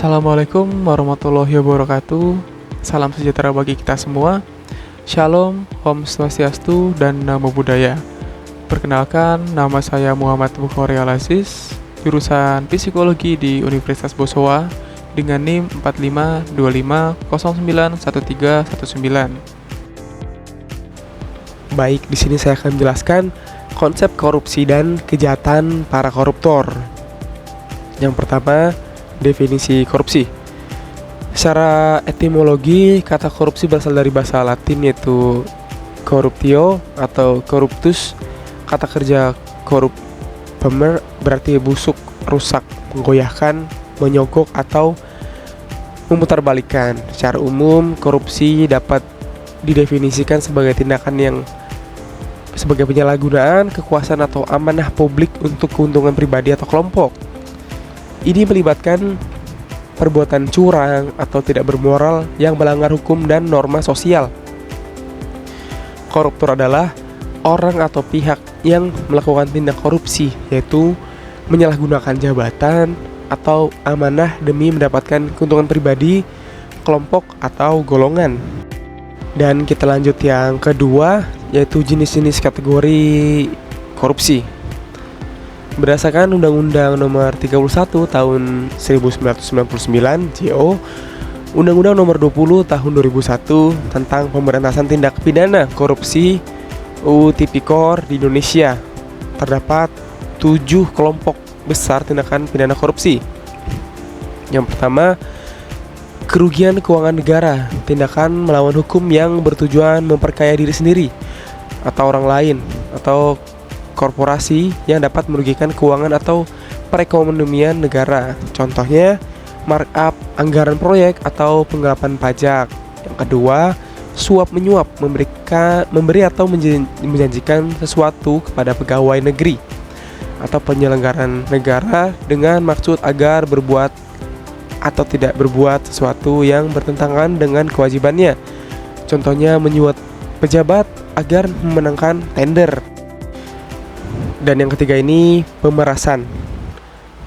Assalamualaikum warahmatullahi wabarakatuh. Salam sejahtera bagi kita semua. Shalom, Om Swastiastu, dan Namo Buddhaya. Perkenalkan, nama saya Muhammad Bukhari Al-Aziz, jurusan Psikologi di Universitas Bosowa dengan NIM 4525091319. Baik, di sini saya akan menjelaskan konsep korupsi dan kejahatan para koruptor. Yang pertama, definisi korupsi. Secara etimologi, kata korupsi berasal dari bahasa Latin yaitu corruptio atau corruptus. Kata kerja corrupemer berarti busuk, rusak, menggoyahkan, menyogok atau memutarbalikkan. Secara umum, korupsi dapat didefinisikan sebagai tindakan yang sebagai penyalahgunaan kekuasaan atau amanah publik untuk keuntungan pribadi atau kelompok. Ini melibatkan perbuatan curang atau tidak bermoral yang melanggar hukum dan norma sosial. Koruptor adalah orang atau pihak yang melakukan tindak korupsi, yaitu menyalahgunakan jabatan atau amanah demi mendapatkan keuntungan pribadi, kelompok, atau golongan. Dan kita lanjut yang kedua, yaitu jenis-jenis kategori korupsi. Berdasarkan Undang-Undang Nomor 31 Tahun 1999 JO, Undang-Undang Nomor 20 Tahun 2001 tentang pemberantasan tindak pidana korupsi UU Tipikor di Indonesia, terdapat 7 kelompok besar tindakan pidana korupsi. Yang pertama, kerugian keuangan negara, tindakan melawan hukum yang bertujuan memperkaya diri sendiri atau orang lain atau korporasi yang dapat merugikan keuangan atau perekonomian negara. Contohnya, markup anggaran proyek atau penggelapan pajak. Yang kedua, suap menyuap, memberi atau menjanjikan sesuatu kepada pegawai negeri atau penyelenggaraan negara dengan maksud agar berbuat atau tidak berbuat sesuatu yang bertentangan dengan kewajibannya. Contohnya, menyuap pejabat agar memenangkan tender. Dan yang ketiga ini pemerasan.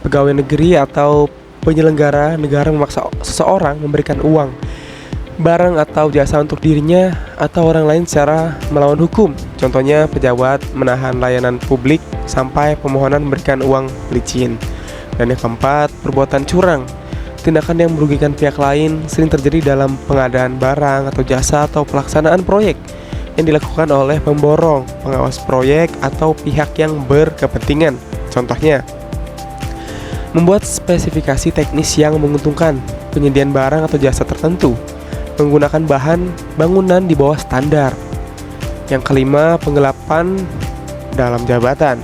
Pegawai negeri atau penyelenggara negara memaksa seseorang memberikan uang, barang atau jasa untuk dirinya atau orang lain secara melawan hukum. Contohnya, pejabat menahan layanan publik sampai pemohonan memberikan uang pelicin. Dan yang keempat, perbuatan curang. Tindakan yang merugikan pihak lain sering terjadi dalam pengadaan barang atau jasa atau pelaksanaan proyek yang dilakukan oleh pemborong, pengawas proyek, atau pihak yang berkepentingan. Contohnya, membuat spesifikasi teknis yang menguntungkan, penyediaan barang atau jasa tertentu, menggunakan bahan bangunan di bawah standar. Yang kelima, penggelapan dalam jabatan.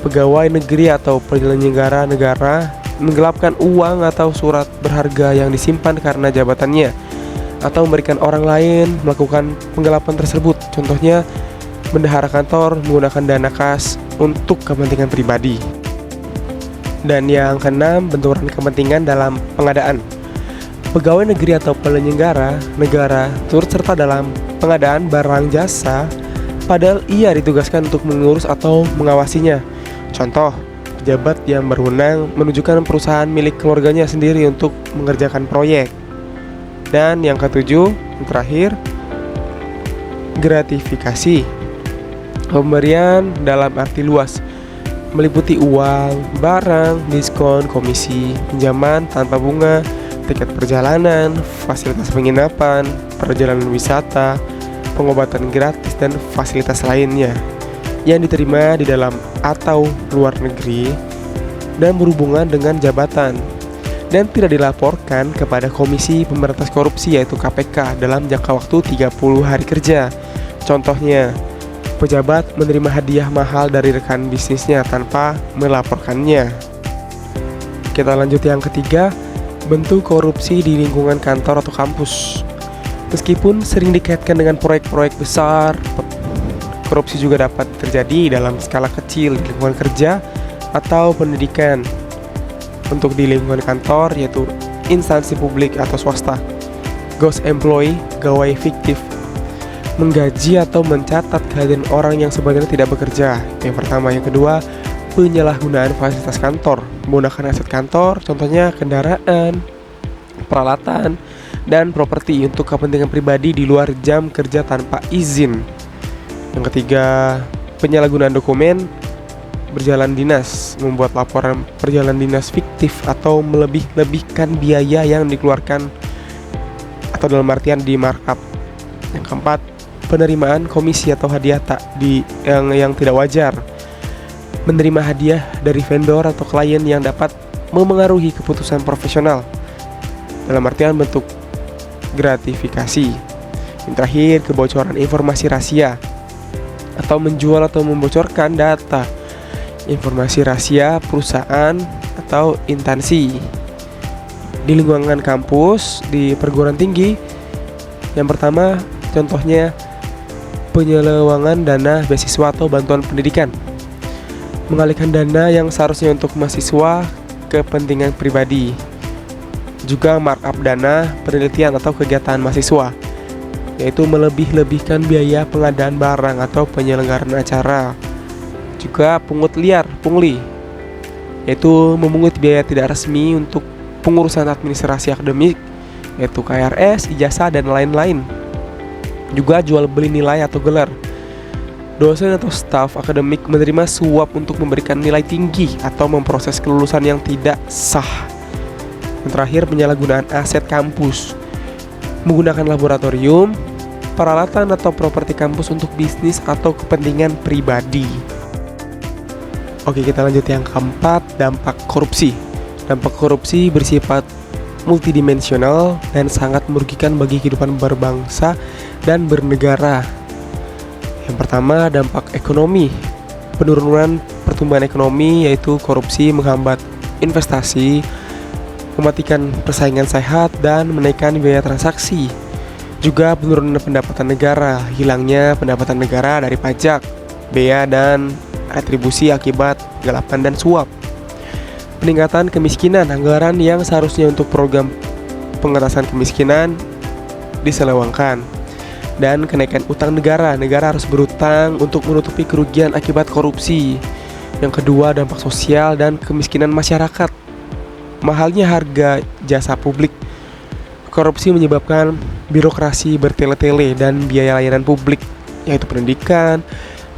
Pegawai negeri atau penyelenggara negara menggelapkan uang atau surat berharga yang disimpan karena jabatannya, atau memberikan orang lain melakukan penggelapan tersebut. Contohnya, bendahara kantor menggunakan dana kas untuk kepentingan pribadi. Dan yang keenam, benturan kepentingan dalam pengadaan. Pegawai negeri atau penyelenggara negara turut serta dalam pengadaan barang jasa padahal ia ditugaskan untuk mengurus atau mengawasinya. Contoh, pejabat yang berwenang menunjukkan perusahaan milik keluarganya sendiri untuk mengerjakan proyek. Dan yang ketujuh, yang terakhir, gratifikasi. Pemberian dalam arti luas, meliputi uang, barang, diskon, komisi, pinjaman tanpa bunga, tiket perjalanan, fasilitas penginapan, perjalanan wisata, pengobatan gratis, dan fasilitas lainnya yang diterima di dalam atau luar negeri dan berhubungan dengan jabatan dan tidak dilaporkan kepada Komisi Pemberantasan Korupsi yaitu KPK dalam jangka waktu 30 hari kerja. Contohnya, pejabat menerima hadiah mahal dari rekan bisnisnya tanpa melaporkannya. Kita lanjut yang ketiga, bentuk korupsi di lingkungan kantor atau kampus. Meskipun sering dikaitkan dengan proyek-proyek besar, korupsi juga dapat terjadi dalam skala kecil di lingkungan kerja atau pendidikan. Untuk di lingkungan kantor yaitu instansi publik atau swasta. Ghost employee, gawai fiktif, menggaji atau mencatat kehadiran orang yang sebenarnya tidak bekerja. Yang pertama. Yang kedua, penyalahgunaan fasilitas kantor, menggunakan aset kantor, contohnya kendaraan, peralatan, dan properti untuk kepentingan pribadi di luar jam kerja tanpa izin. Yang ketiga, penyalahgunaan dokumen berjalan dinas, membuat laporan perjalanan dinas fiktif atau melebih-lebihkan biaya yang dikeluarkan atau dalam artian di markup. Yang keempat, penerimaan komisi atau hadiah yang tidak wajar, menerima hadiah dari vendor atau klien yang dapat memengaruhi keputusan profesional dalam artian bentuk gratifikasi. Yang terakhir, kebocoran informasi rahasia atau menjual atau membocorkan data informasi rahasia perusahaan atau instansi di lingkungan kampus, di perguruan tinggi. Yang pertama, contohnya penyelewengan dana beasiswa atau bantuan pendidikan, mengalihkan dana yang seharusnya untuk mahasiswa ke kepentingan pribadi. Juga markup dana penelitian atau kegiatan mahasiswa, yaitu melebih-lebihkan biaya pengadaan barang atau penyelenggaraan acara. Juga pungli, yaitu memungut biaya tidak resmi untuk pengurusan administrasi akademik, yaitu KRS, ijazah, dan lain-lain. Juga jual beli nilai atau gelar. Dosen atau staf akademik menerima suap untuk memberikan nilai tinggi atau memproses kelulusan yang tidak sah. Yang terakhir, penyalahgunaan aset kampus, menggunakan laboratorium, peralatan atau properti kampus untuk bisnis atau kepentingan pribadi. Oke, kita lanjut yang keempat, dampak korupsi. Dampak korupsi bersifat multidimensional dan sangat merugikan bagi kehidupan berbangsa dan bernegara. Yang pertama, dampak ekonomi. Penurunan pertumbuhan ekonomi, yaitu korupsi menghambat investasi, mematikan persaingan sehat, dan menaikkan biaya transaksi. Juga penurunan pendapatan negara, hilangnya pendapatan negara dari pajak, bea, dan retribusi akibat galapan dan suap. Peningkatan kemiskinan, anggaran yang seharusnya untuk program pengentasan kemiskinan diselewengkan. Dan kenaikan utang negara harus berutang untuk menutupi kerugian akibat korupsi. Yang kedua, dampak sosial dan kemiskinan masyarakat. Mahalnya harga jasa publik. Korupsi menyebabkan birokrasi bertele-tele dan biaya layanan publik, yaitu pendidikan,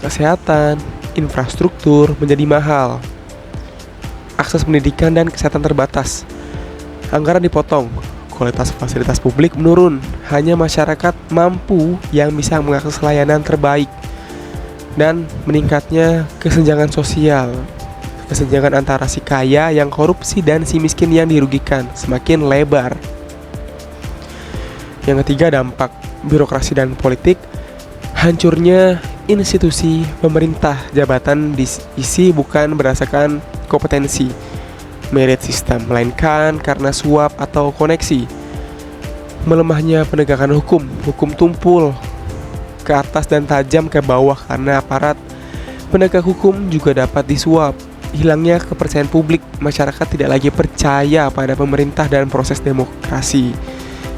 kesehatan, infrastruktur menjadi mahal. Akses pendidikan dan kesehatan terbatas. Anggaran dipotong, kualitas fasilitas publik menurun. Hanya masyarakat mampu yang bisa mengakses layanan terbaik. Dan meningkatnya kesenjangan sosial. Kesenjangan antara si kaya yang korupsi dan si miskin yang dirugikan semakin lebar. Yang ketiga, dampak birokrasi dan politik. Hancurnya institusi pemerintah, jabatan diisi bukan berdasarkan kompetensi, merit system, melainkan karena suap atau koneksi. Melemahnya penegakan hukum tumpul ke atas dan tajam ke bawah karena aparat penegak hukum juga dapat disuap. Hilangnya kepercayaan publik, masyarakat tidak lagi percaya pada pemerintah dan proses demokrasi.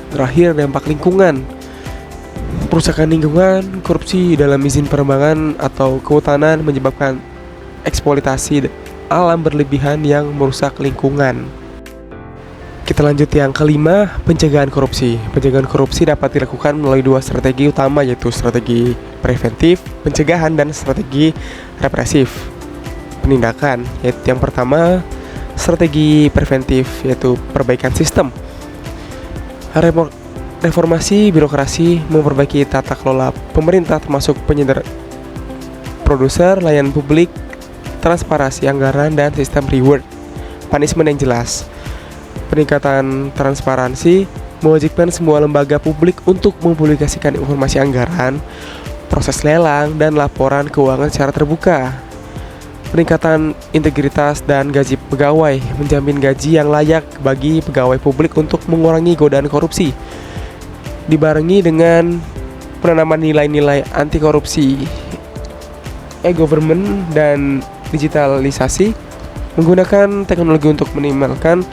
Terakhir, dampak lingkungan. Perusakan lingkungan, korupsi dalam izin penerbangan atau kehutanan menyebabkan eksploitasi alam berlebihan yang merusak lingkungan. Kita lanjut yang kelima, pencegahan korupsi. Pencegahan korupsi dapat dilakukan melalui dua strategi utama, yaitu strategi preventif, pencegahan, dan strategi represif, penindakan. Yaitu yang pertama, strategi preventif, yaitu perbaikan sistem. Reformasi birokrasi, memperbaiki tata kelola pemerintah termasuk produser, layanan publik, transparansi anggaran, dan sistem reward punishment yang jelas. Peningkatan transparansi, mewajibkan semua lembaga publik untuk mempublikasikan informasi anggaran, proses lelang, dan laporan keuangan secara terbuka. Peningkatan integritas dan gaji pegawai, menjamin gaji yang layak bagi pegawai publik untuk mengurangi godaan korupsi, dibarengi dengan penanaman nilai-nilai anti korupsi, e-government, dan digitalisasi, menggunakan teknologi untuk minimalkan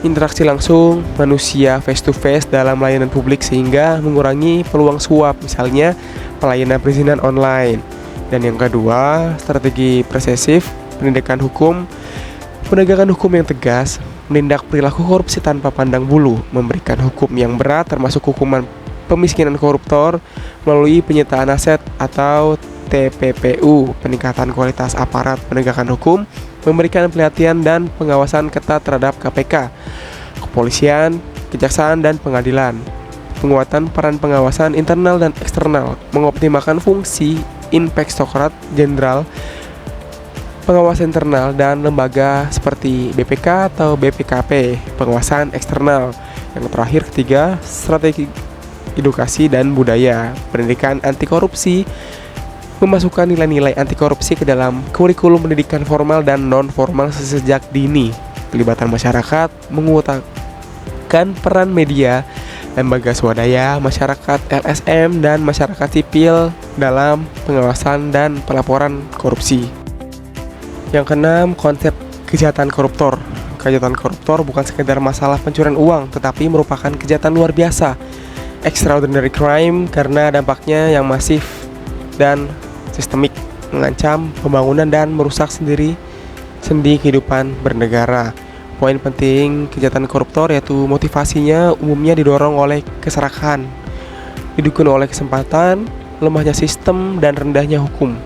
interaksi langsung manusia face to face dalam layanan publik sehingga mengurangi peluang suap, misalnya pelayanan perizinan online. Dan yang kedua, strategi presesif, penegakan hukum yang tegas, menindak perilaku korupsi tanpa pandang bulu, memberikan hukum yang berat termasuk hukuman pemiskinan koruptor melalui penyitaan aset atau TPPU, peningkatan kualitas aparat penegakan hukum, memberikan pelatihan dan pengawasan ketat terhadap KPK, kepolisian, kejaksaan, dan pengadilan, penguatan peran pengawasan internal dan eksternal, mengoptimalkan fungsi Inspektorat Jenderal pengawasan internal dan lembaga seperti BPK atau BPKP, pengawasan eksternal. Yang terakhir ketiga, strategi edukasi dan budaya, pendidikan anti korupsi, memasukkan nilai-nilai anti korupsi ke dalam kurikulum pendidikan formal dan non formal sejak dini, pelibatan masyarakat, mengutamakan peran media, lembaga swadaya, masyarakat LSM dan masyarakat sipil dalam pengawasan dan pelaporan korupsi. Yang keenam, konsep kejahatan koruptor. Kejahatan koruptor bukan sekedar masalah pencurian uang, tetapi merupakan kejahatan luar biasa, extraordinary crime, karena dampaknya yang masif dan sistemik, mengancam pembangunan dan merusak sendi kehidupan bernegara. Poin penting kejahatan koruptor yaitu motivasinya umumnya didorong oleh keserakahan, didukung oleh kesempatan, lemahnya sistem, dan rendahnya hukum,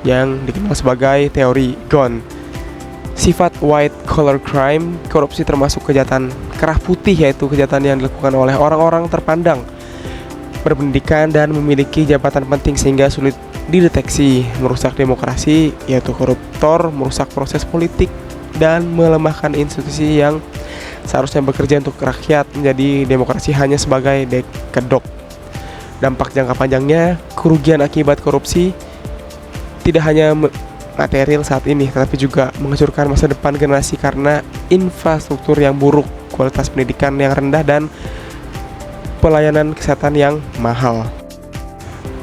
yang dikenal sebagai teori GON. Sifat white collar crime, korupsi termasuk kejahatan kerah putih, yaitu kejahatan yang dilakukan oleh orang-orang terpandang, berpendidikan, dan memiliki jabatan penting sehingga sulit dideteksi, merusak demokrasi, yaitu koruptor merusak proses politik dan melemahkan institusi yang seharusnya bekerja untuk rakyat menjadi demokrasi hanya sebagai kedok. Dampak jangka panjangnya, kerugian akibat korupsi tidak hanya material saat ini, tetapi juga menghancurkan masa depan generasi karena infrastruktur yang buruk, kualitas pendidikan yang rendah, dan pelayanan kesehatan yang mahal.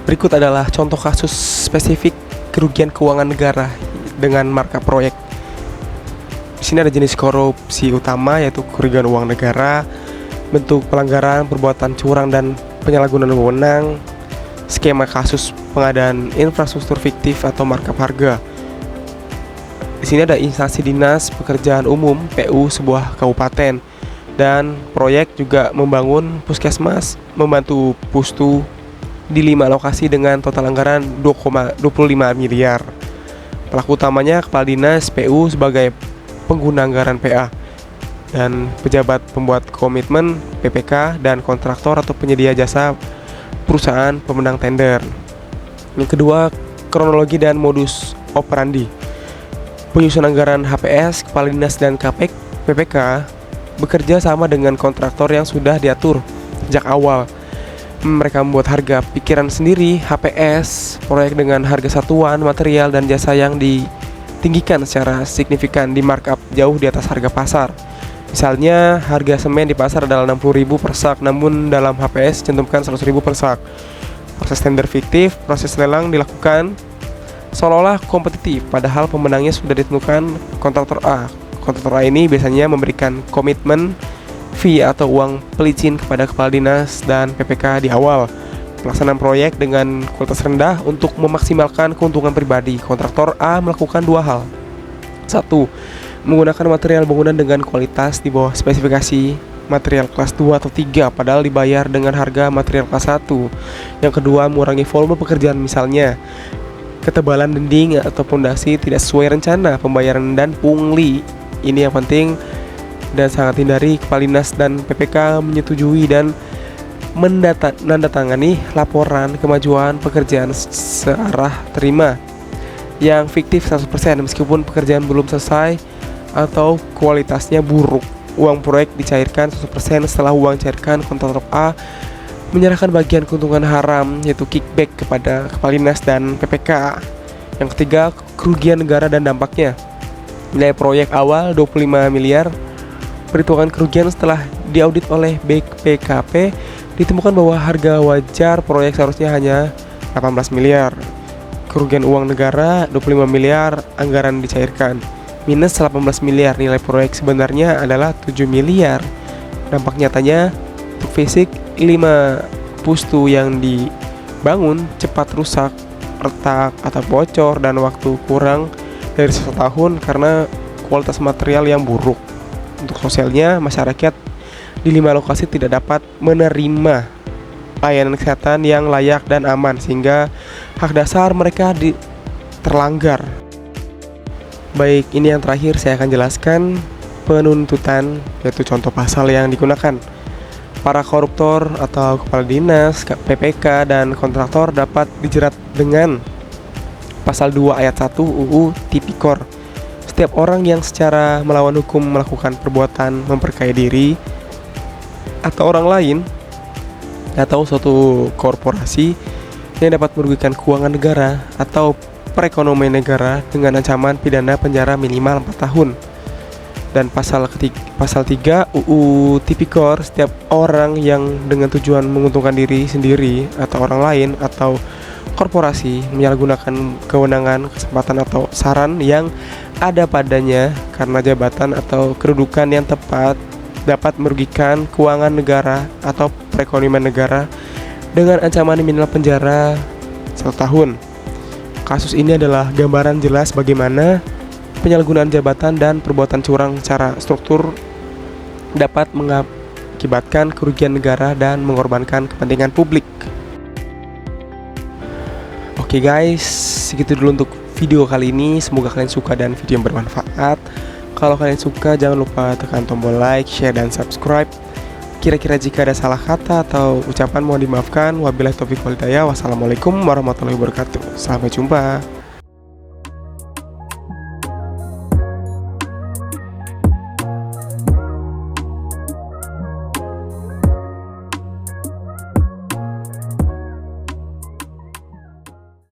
Berikut adalah contoh kasus spesifik kerugian keuangan negara dengan markup proyek. Di sini ada jenis korupsi utama yaitu kerugian uang negara, bentuk pelanggaran, perbuatan curang dan penyalahgunaan wewenang, skema kasus pengadaan infrastruktur fiktif atau markup harga. Di sini ada instansi dinas pekerjaan umum PU sebuah kabupaten, dan proyek juga membangun puskesmas, membantu pustu di 5 lokasi dengan total anggaran 2,25 miliar. Pelaku utamanya kepala dinas PU sebagai pengguna anggaran PA, dan pejabat pembuat komitmen PPK, dan kontraktor atau penyedia jasa perusahaan pemenang tender. Yang kedua, kronologi dan modus operandi. Penyusun anggaran HPS, kepala dinas, dan PPK bekerja sama dengan kontraktor yang sudah diatur sejak awal. Mereka membuat harga pikiran sendiri HPS proyek dengan harga satuan material dan jasa yang ditinggikan secara signifikan, di markup jauh di atas harga pasar. Misalnya harga semen di pasar adalah 60.000 per sak, namun dalam HPS cantumkan 100.000 per sak. Proses tender fiktif, proses lelang dilakukan seolah-olah kompetitif, padahal pemenangnya sudah ditentukan kontraktor A. Kontraktor A ini biasanya memberikan komitmen fee atau uang pelicin kepada kepala dinas dan PPK di awal pelaksanaan proyek dengan kualitas rendah untuk memaksimalkan keuntungan pribadi. Kontraktor A melakukan 2 hal. 1. Menggunakan material bangunan dengan kualitas di bawah spesifikasi material kelas 2 atau 3 padahal dibayar dengan harga material kelas 1. Yang kedua, mengurangi volume pekerjaan, misalnya ketebalan dinding atau pondasi tidak sesuai rencana pembayaran dan pungli. Ini yang penting dan sangat hindari. Kepala dinas dan PPK menyetujui dan menandatangani laporan kemajuan pekerjaan searah terima yang fiktif 100% meskipun pekerjaan belum selesai atau kualitasnya buruk. Uang proyek dicairkan 100% setelah uang cairkan kontraktor A menyerahkan bagian keuntungan haram yaitu kickback kepada kepala dinas dan PPK. Yang ketiga, kerugian negara dan dampaknya. Nilai proyek awal 25 miliar. Perhitungan kerugian setelah diaudit oleh BPKP ditemukan bahwa harga wajar proyek seharusnya hanya 18 miliar. Kerugian uang negara 25 miliar, anggaran dicairkan minus 18 miliar, nilai proyek sebenarnya adalah 7 miliar. Dampak nyatanya untuk fisik 5 pustu yang dibangun cepat rusak, retak atau bocor, dan waktu kurang dari 1 tahun karena kualitas material yang buruk. untuk sosialnya, masyarakat di 5 lokasi tidak dapat menerima layanan kesehatan yang layak dan aman, sehingga hak dasar mereka terlanggar. Baik, ini yang terakhir saya akan jelaskan penuntutan, yaitu contoh pasal yang digunakan. Para koruptor atau kepala dinas, PPK, dan kontraktor dapat dijerat dengan Pasal 2 Ayat 1 UU Tipikor. Setiap orang yang secara melawan hukum melakukan perbuatan memperkaya diri atau orang lain atau suatu korporasi yang dapat merugikan keuangan negara atau perekonomian negara dengan ancaman pidana penjara minimal 4 tahun. Dan pasal 3 UU Tipikor, setiap orang yang dengan tujuan menguntungkan diri sendiri atau orang lain atau korporasi menyalahgunakan kewenangan, kesempatan, atau saran yang ada padanya karena jabatan atau kedudukan yang tepat dapat merugikan keuangan negara atau perekonomian negara dengan ancaman minimal penjara 1 tahun. Kasus ini adalah gambaran jelas bagaimana penyalahgunaan jabatan dan perbuatan curang secara struktur dapat mengakibatkan kerugian negara dan mengorbankan kepentingan publik. Oke guys, segitu dulu untuk video kali ini. Semoga kalian suka dan video yang bermanfaat. Kalau kalian suka, jangan lupa tekan tombol like, share, dan subscribe. Kira-kira jika ada salah kata atau ucapan mohon dimaafkan. Wabillahi taufiq wal hidayah. Wassalamualaikum warahmatullahi wabarakatuh. Sampai jumpa.